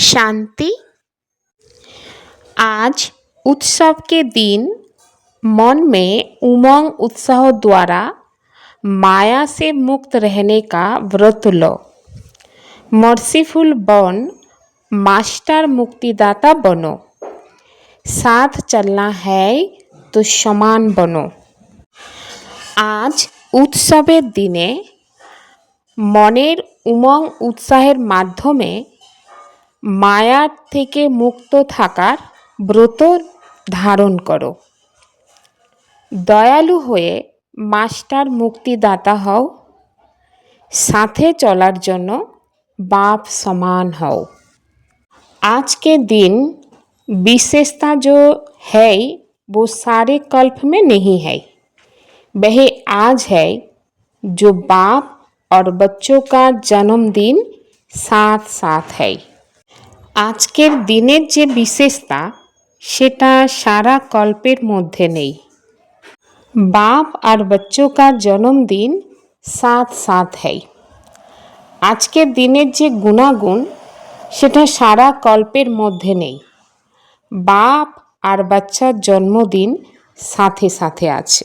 शांति। आज उत्सव के दिन मन में उमंग उत्साह द्वारा माया से मुक्त रहने का व्रत लो। मर्सीफुल बन, मास्टर मुक्तिदाता बनो। साथ चलना है तो समान बनो। आज उत्सवेर दिने मनेर उमंग उत्साहेर माध्यमे मायार থেকে মুক্ত থাকার ব্রত ধারণ করো। দয়ালু হয়ে মাস্টার মুক্তিদাতা হও। সাথে চলার জন্য बाप समान हओ। आज के दिन विशेषता जो है वो सारे कल्प में नहीं है। वह आज है जो बाप और बच्चों का जन्मदिन साथ साथ है। আজকের দিনের যে বিশেষতা সেটা সারা কল্পের মধ্যে নেই। बाप और बच्चों का जन्मदिन साथ साथ है। আজকের দিনের যে গুণাগুণ সেটা সারা কল্পের মধ্যে নেই। बाप और बच्चा जन्मदिन साथे साथे আছে।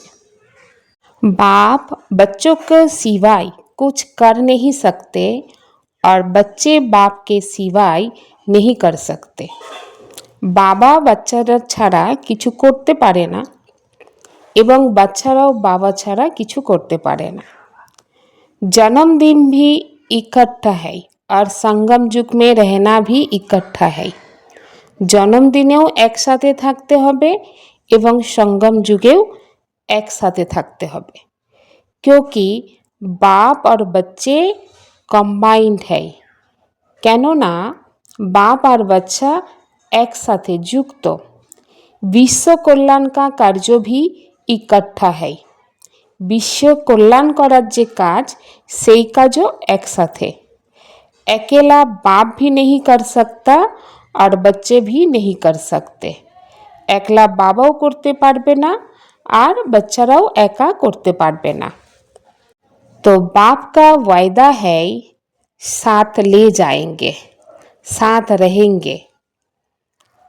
बाप बच्चों के सिवाय कुछ कर नहीं सकते और बच्चे बाप के सिवाय नहीं कर सकते। বাবা বাচ্চারা ছাড়া কিছু করতে পারে না এবং বাচ্চারাও বাবা ছাড়া কিছু করতে পারে না। जन्मदिन भी इकट्ठा है और संगम युग में रहना भी इकट्ठा है। जन्मदिनेও একসাথে থাকতে হবে এবং संगम যুগেও একসাথে থাকতে হবে। क्योंकि बाप और बच्चे कंबाइंड है। কেননা बाप और बच्चा एक साथे युक्त। विश्व कल्याण का कार्य भी इकट्ठा है। विश्व कल्याण करार जे काज सेई काजो एक साथे। अकेला बाप भी नहीं कर सकता और बच्चे भी नहीं कर सकते। एकला बाबाओ करते पारबे ना और बच्चाराओ एका करते पारबे ना। तो बाप का वायदा है साथ ले जाएंगे, साथ रहेंगे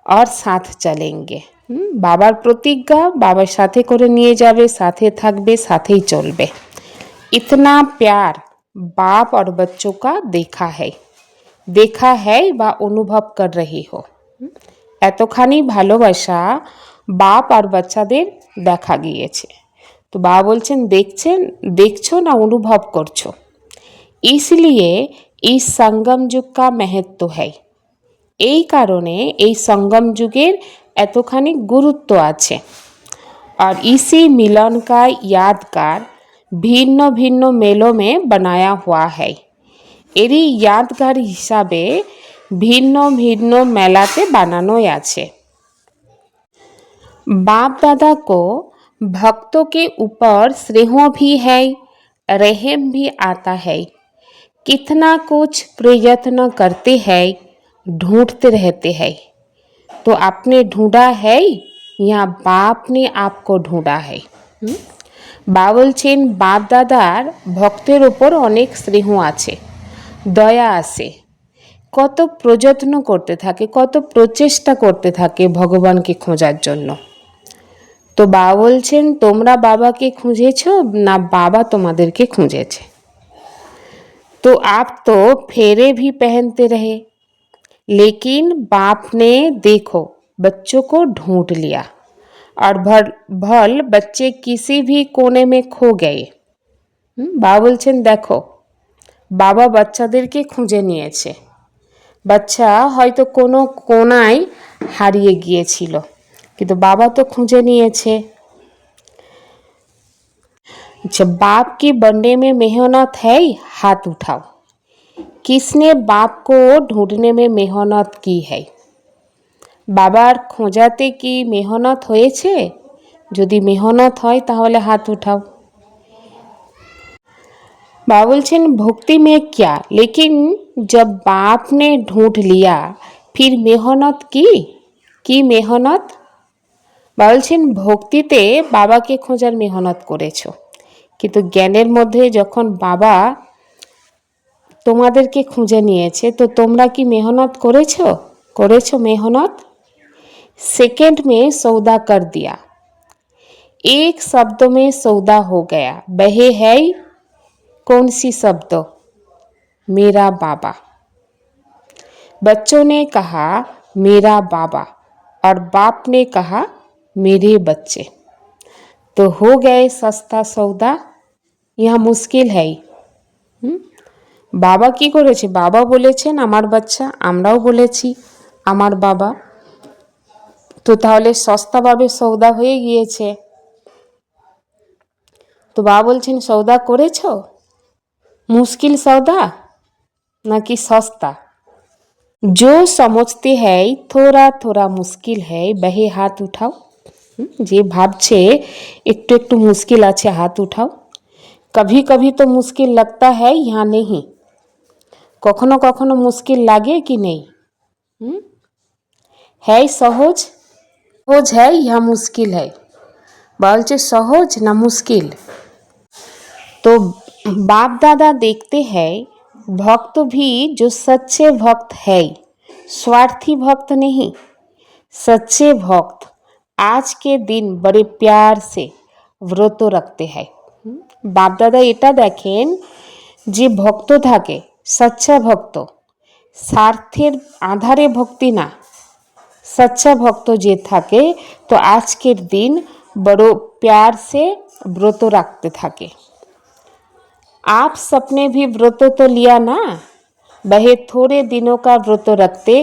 और साथ चलेंगे। बाबार प्रतिज्ञा बाबार साथे करे निये जाबे, साथे थाकबे, साथेई चलबे। इतना प्यार बाप और बच्चों का देखा है वा अनुभव कर रही हो। এতখানি ভালোবাসা বাপ আর বাচ্চাদের দেখা গিয়েছে। তো বাবা বলছেন দেখছো না অনুভব করছো। इसलिए इस संगम युग का महत्व है। এই কারণে এই संगम যুগের এতখানি গুরুত্ব আছে। और इसी मिलन का यादगार भिन्न भिन्न मेलों में बनाया हुआ है। এরই यादगार হিসাবে ভিন্ন ভিন্ন মেলাতে বানানোই আছে। बाप दादा को भक्तों के ऊपर स्नेह भी है, रहम भी आता है। कितना कुछ प्रयत्न करते हैं, ढूंढते रहते हैं। तो आपने ढूंढा है या बाप ने आपको ढूंढा है? বা বলছেন বাপ দাদার ভক্তের ওপর অনেক স্নেহ আছে, দয়া আছে। কত প্রযত্ন করতে থাকে, কত প্রচেষ্টা করতে থাকে ভগবানকে খোঁজার জন্য। তো বাবা বলছেন তোমরা বাবাকে খুঁজেছো না বাবা তোমাদেরকে খুঁজেছে? तो आप तो फेरे भी पहनते रहे, लेकिन बाप ने देखो बच्चों को ढूंढ लिया और भल बच्चे किसी भी कोने में खो गए। বাবা বলছেন দেখো বাবা বাচ্চাদেরকে খুঁজে নিয়েছে। বাচ্চা হয়তো কোনো কোনায় হারিয়ে গিয়েছিল, কিন্তু বাবা তো খুঁজে নিয়েছে। जब बाप की बनने में मेहनत है हाथ उठाओ। किसने बाप को ढूंढने में मेहनत की है? বাবার খোঁজাতে কি মেহনত হয়েছে? যদি মেহনত হয় তাহলে হাত উঠাও। बाबा बोलছেন भक्ति में क्या, लेकिन जब बाप ने ढूंढ लिया फिर मेहनत की मेहनत? বাবা বলছেন ভক্তিতে বাবাকে খোঁজার মেহনত করেছো, কিন্তু জ্ঞানের মধ্যে যখন বাবা তোমাদেরকে খুঁজে নিয়েছে, তো তোমরা কি মেহনত করেছো মেহনত? सेकंड में सौदा कर दिया, एक शब्द में सौदा हो गया, वह है कौन सी शब्द? मेरा बाबा। बच्चों ने कहा मेरा बाबा और बाप ने कहा मेरे बच्चे, तो हो गए सस्ता सौदा। यह मुश्किल है। বাবা কি করেছে? বাবা বলেছেন আমার বাচ্চা, আমরাও বলেছি আমার বাবা, তো তাহলে সস্তাভাবে সৌদা হয়ে গিয়েছে। তো বাবা বলছেন সৌদা করেছো? মুশকিল সৌদা নাকি সস্তা? जो समझते हैं थोड़ा थोड़ा मुश्किल है वह हाथ उठाओ। যে ভাবছে একটু একটু মুশকিল আছে হাত উঠাও। कभी कभी तो मुश्किल लगता है यहाँ नहीं, কখনো কখনো মুশকিল লাগে কি নেই? है সহজ, সহজ है या मुश्किल है? বলছে সহজ না মুশকিল। तो बाप दादा देखते हैं भक्त भी जो सच्चे भक्त है, स्वार्थी भक्त नहीं, सच्चे भक्त आज के दिन बड़े प्यार से व्रत रखते हैं। बाप दादा এটা দেখেন যে ভক্ত থাকে, সচ্চা ভক্ত, স্বার্থের আধারে ভক্তি না, सच्चा भक्त जे থাকে तो আজকের दिन बड़ो प्यार से व्रत रखते থাকে। आप सपने भी व्रत तो लिया ना, वह थोड़े दिनों का व्रत रखते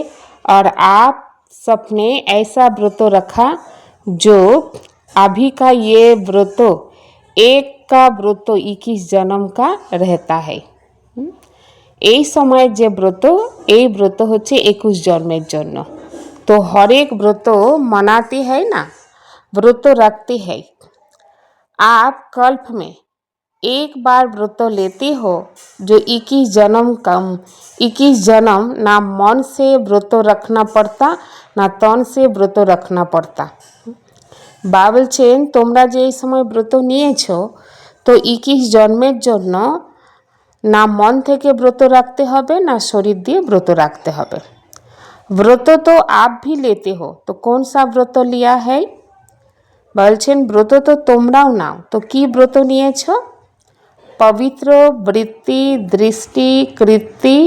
और आप सपने ऐसा व्रत रखा जो अभी का ये व्रत एक का व्रत 21 जन्म का रहता है। এই সময়ের যে ব্রত, এই ব্রত হচ্ছে 21 জন্মের জন্য। तो हर एक व्रत मनाते हैं ना, व्रत रखते हैं। आप कल्प में एक बार व्रत लेते हो जो 21 जन्म ना मन से व्रत रखना पड़ता ना तन से व्रत रखना पड़ता। বা বলছেন তোমরা যে এই সময় ব্রত নিয়েছো তো 21 জন্মের জন্য না মন থেকে ব্রত রাখতে হবে না শরীর দিয়ে ব্রত রাখতে হবে। व्रत तो आप भी लेते हो, तो कौन सा व्रत लिया है? বলছেন ব্রত তো তোমরাও নাও, তো কি ব্রত নিয়েছো? पवित्र वृत्ति, दृष्टि, कृति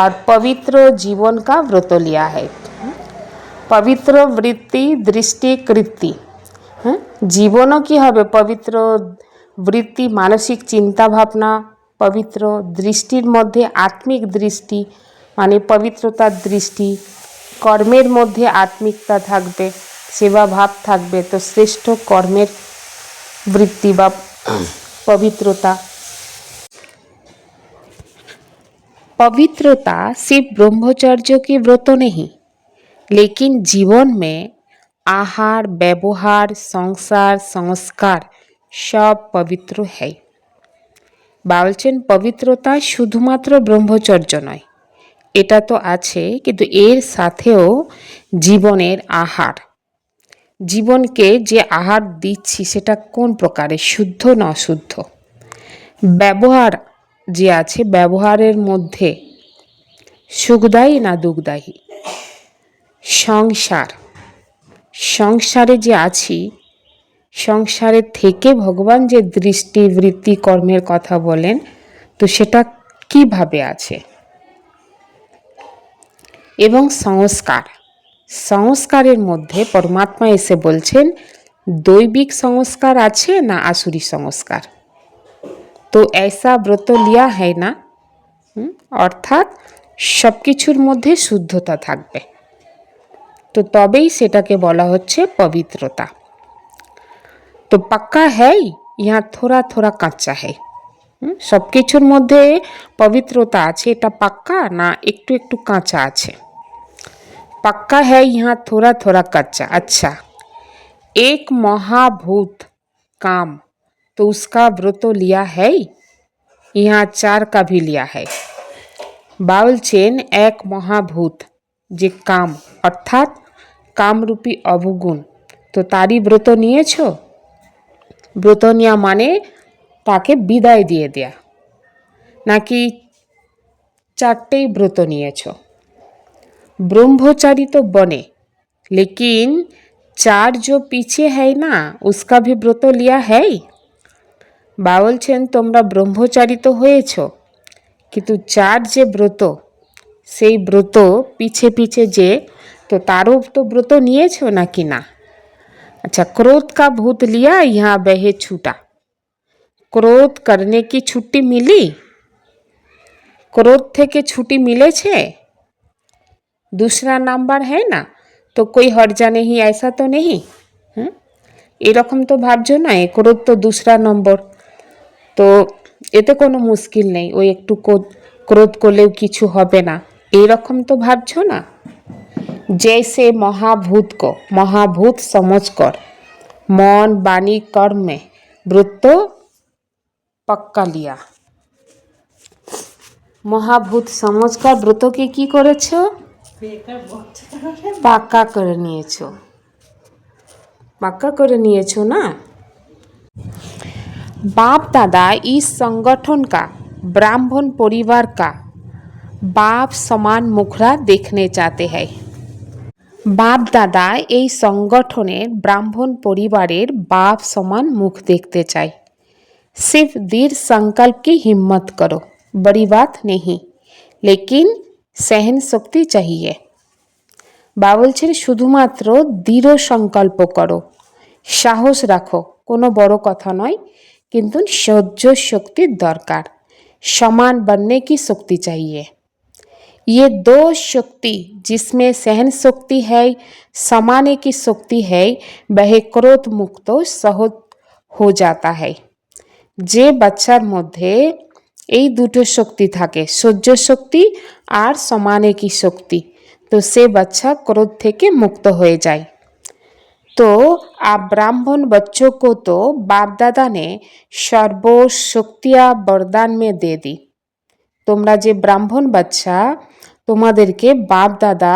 और पवित्र जीवन का व्रत लिया है। पवित्र वृत्ति, दृष्टि, कृति, জীবনও কি হবে? পবিত্র বৃত্তি, মানসিক চিন্তা ভাবনা পবিত্র, দৃষ্টির মধ্যে আত্মিক দৃষ্টি মানে পবিত্রতার দৃষ্টি, কর্মের মধ্যে আত্মিকতা থাকবে, সেবা ভাব থাকবে, তো শ্রেষ্ঠ কর্মের বৃত্তি বা पवित्रता। पवित्रता सिर्फ ब्रह्मचर्य की व्रत नहीं, लेकिन जीवन में आहार, व्यवहार, संसार, संस्कार सब पवित्र है। বলছেন পবিত্রতা শুধুমাত্র ব্রহ্মচর্য নয়, এটা তো আছে, কিন্তু এর সাথেও জীবনের আহার, জীবনকে যে আহার দিচ্ছি সেটা কোন প্রকারে, শুদ্ধ না অশুদ্ধ, ব্যবহার যে আছে ব্যবহারের মধ্যে সুখদায়ী না দুঃখদায়ী, সংসারে যে আছি সংসারের থেকে ভগবান যে দৃষ্টি, বৃত্তি, কর্মের কথা বলেন তো সেটা কিভাবে আছে, এবং সংস্কারের মধ্যে পরমাত্মা এসে বলছেন দৈবিক সংস্কার আছে না আসুরি সংস্কার, তো ऐसा व्रत लिया है ना, অর্থাৎ সব কিছুর মধ্যে শুদ্ধতা থাকবে, তো তবেই সেটাকে বলা হচ্ছে পবিত্রতা। তো পাক্কা হ্যায় ইহা থোড়া থোড়া কাঁচা হ্যায়, সব কিছুর মধ্যে পবিত্রতা আছে, এটা পাক্কা না একটু একটু কাঁচা আছে? पक्का है यहाँ थोड़ा थोड़ा कच्चा। अच्छा, एक महाभूत काम तो उसका व्रत लिया है, यहाँ 4 का भी लिया है। বলছেন এক মহাভূত যে কাম অর্থাৎ কামরূপী অবগুণ, তো তারই ব্রত নিয়েছো? ব্রত নেওয়া মানে তাকে বিদায় দিয়ে দেয়া, নাকি चारटेई व्रत नियेछो। ब्रह्मचारी तो बने, लेकिन चार जो पीछे है ना उसका भी व्रत लिया है। बाबा बोलছেন তোমরা ব্রহ্মচারী তো হয়েছো, কিন্তু চার যে ব্রত সেই ব্রত পিছে পিছে যে তো তারও তো ব্রত নিয়েছো নাকি না। अच्छा, क्रोध का भूत लिया यहाँ बहे छूटा। क्रोध करने की छुट्टी मिली? क्रोध থেকে छुट्टी मिलेছে? दूसरा नंबर है ना, तो कोई हट जाने ही ऐसा तो नहीं। এরকম তো ভাবছো না, ক্রোধ তো दूसरा নম্বর, তো এতে কোনো মুশকিল নেই, ওই একটু ক্রোধ করলেও কিছু হবে না, এইরকম তো ভাবছো না। जैसे महाभूत को महाभूत समझकर मन वाणी कर्म में व्रत पक्का लिया। महाभूत समझकर व्रत के की करेছো? পাকা করে নিয়েছো, পাকা করে নিয়েছো না। बाप दादा इस संगठन का ब्राह्मण परिवार का बाप समान मुखरा देखने चाहते हैं। बाप दादा এই সংগঠনের ব্রাহ্মণ পরিবারের बाप समान मुख देखते चाय। सिर्फ दृढ़ संकल्प की हिम्मत करो, बड़ी बात नहीं, लेकिन सहन शक्ति चाहिए। বাবা বলছেন শুধুমাত্র দৃঢ় সংকল্প করো, সাহস রাখো, কোনো বড় কথা নয়, কিন্তু সহ্য শক্তির দরকার, समान बनने की शक्ति चाहिए। ये दो शक्ति जिसमें सहन शक्ति है, समाने की शक्ति है, वह क्रोध मुक्त सहज हो जाता है। যে বাচ্চার মধ্যে এই দুটো শক্তি থাকে, সহ্য শক্তি আর সমানে কি শক্তি, तो से बच्चा क्रोध থেকে মুক্ত হয়ে যায়। तो आप ब्राह्मण बच्चों को तो बाप दादा ने सर्व शक्तियाँ वरदान में दे दी। তোমরা যে ব্রাহ্মণ বাচ্চা, তোমাদেরকে বাপ দাদা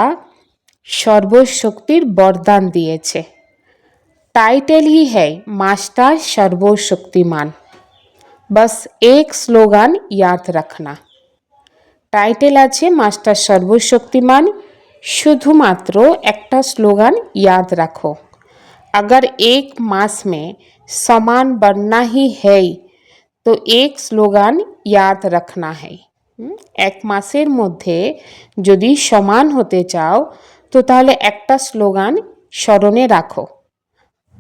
সর্বশক্তির বরদান দিয়েছে। टाइटल ही है मास्टर सर्वशक्तिमान, बस एक स्लोगान याद रखना। टाइटल আছে मास्टर सर्वशक्तिमान, শুধুমাত্র একটা স্লোগান याद रखो। अगर एक मास में समान बनना ही है तो एक स्लोगान याद रखना है। এক মাসের মধ্যে যদি সমান হতে চাও তো তাহলে একটা স্লোগান স্মরণে রাখো।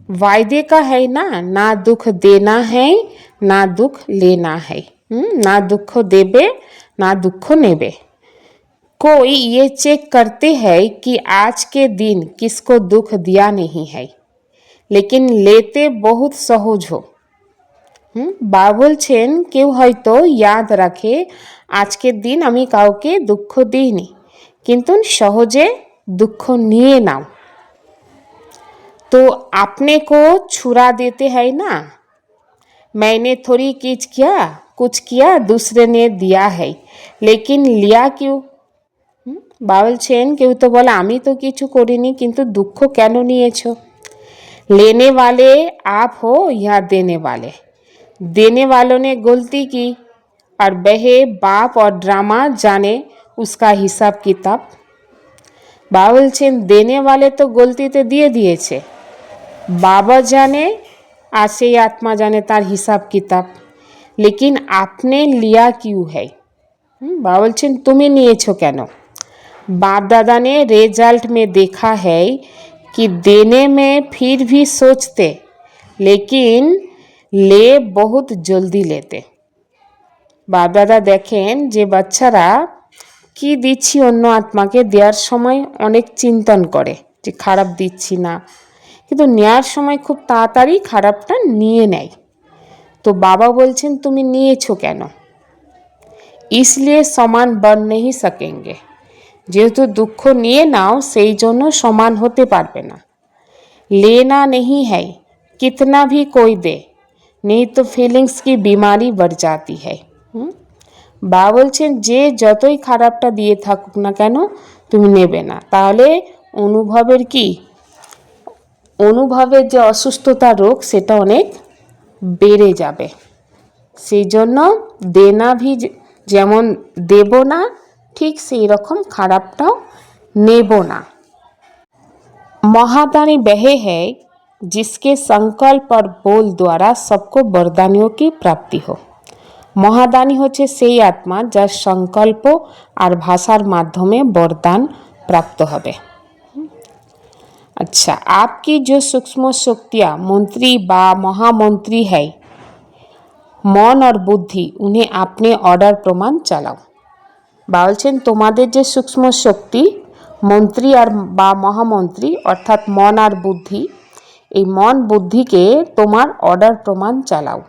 वायदे का है ना, ना दुख देना है ना दुख लेना है। ना दुख देबे ना दुख नेबे। कोई ये चेक करते हैं कि आज के दिन किसको दुख दिया नहीं है, लेकिन लेते बहुत सहज हो। বাবা বলছেন কেউ হয়তো ইয়াদ রাখে আজকের দিন আমি কাউকে দুঃখ দিইনি, কিন্তু সহজে দুঃখ নিয়ে নাও। तो अपने को छुरा देते हैं ना, मैंने थोड़ी कुछ किया दूसरे ने दिया है, लेकिन लिया क्यों। বাবা বলছেন কেউ তো বলে আমি তো কিছু করিনি, কিন্তু দুঃখ কেন নিয়েছো। लेने वाले आप हो या देने वाले, देने वालों ने गलती की और वह बाप और ड्रामा जाने उसका हिसाब किताब। বাবা বলছেন देने वाले तो गलतीতে দিয়ে দিয়েছে, बाबा जाने আর সেই आत्मा जाने तार हिसाब किताब, लेकिन आपने लिया क्यों है। বাবা বলছেন তুমি নিয়েছো কেন। बाप दादा ने रिजल्ट में देखा है कि देने में फिर भी सोचते, लेकिन ले बहुत जल्दी लेते। बाप दादा देखें যে বাচ্চারা কি দিচ্ছি অন্য আত্মাকে দেওয়ার সময় অনেক চিন্তন করে যে খারাপ দিচ্ছি না, কিন্তু নেওয়ার সময় খুব তাড়াতাড়ি খারাপটা নিয়ে নেয়। তো বাবা বলছেন তুমি নিয়েছো কেন। इसलिए समान बन नहीं सकेंगे, যেহেতু দুঃখ নিয়ে নাও সেই জন্য সমান হতে পারবে না। लेना नहीं है, कितना भी कोई दे, नहीं तो फीलिंग्स की बीमारी बढ़ जाती है। বাবা বলছেন যে যতই খারাপটা দিয়ে থাকুক না কেন তুমি নেবে না, তাহলে অনুভবের কি, অনুভবের যে অসুস্থতা রোগ সেটা অনেক বেড়ে যাবে। সেই জন্য দেনা ভি যেমন দেব না ঠিক সেই রকম খারাপটাও নেব না। महादानी वह है जिसके संकल्प और बोल द्वारा सबको वरदानियों की प्राप्ति हो। महादानी होच्छे सेई आत्मा जार संकल्प और भाषार माध्यमे वरदान प्राप्त होबे। अच्छा, आपकी जो सूक्ष्म शक्तियाँ मंत्री बा महामंत्री है, मन और बुद्धि, उन्हें अपने ऑर्डर प्रमाण चलाओ। बोलছেন তোমাদের যে सूक्ष्म शक्ति मंत्री और बा महामंत्री अर्थात मन और बुद्धि, এই मन बुद्धि के তোমার ऑर्डर प्रमाण चलाओ।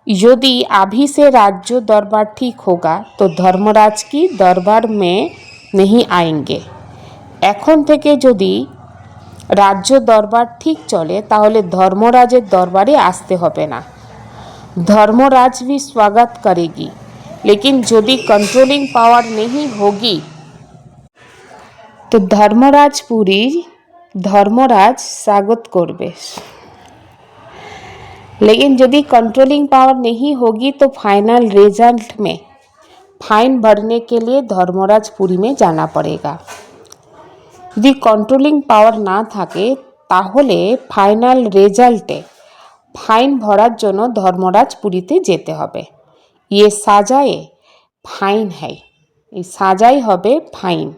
यदि अभी से राज्य दरबार ठीक होगा तो धर्मराज की दरबार में नहीं आएंगे। এখন থেকে যদি রাজ্য দরবার ঠিক চলে তাহলে ধর্মরাজের দরবারে আসতে হবে না। धर्मराज भी स्वागत करेगी, लेकिन यदि कंट्रोलिंग पावर नहीं होगी तो धर्मराज स्वागत करबे। लेकिन यदि कंट्रोलिंग पावर नहीं होगी तो फाइनल रिजल्ट में फाइन भरने के लिए धर्मराजपुरी में जाना पड़ेगा। यदि कंट्रोलिंग पावर ना থাকে তাহলে फाइनल रेजल्टे फाइन भरार জন্য धर्मराजपुरीते যেতে হবে। ये साजाए फाइन है, ये साजाई হবে फाइन।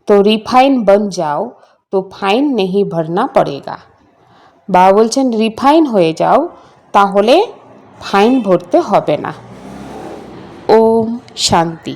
तो रिफाइन बन जाओ तो फाइन नहीं भरना पड़ेगा। বাবা বলছেন রিফাইন হয়ে যাও তাহলে ফাইন ভরতে হবে না। ओम शांति।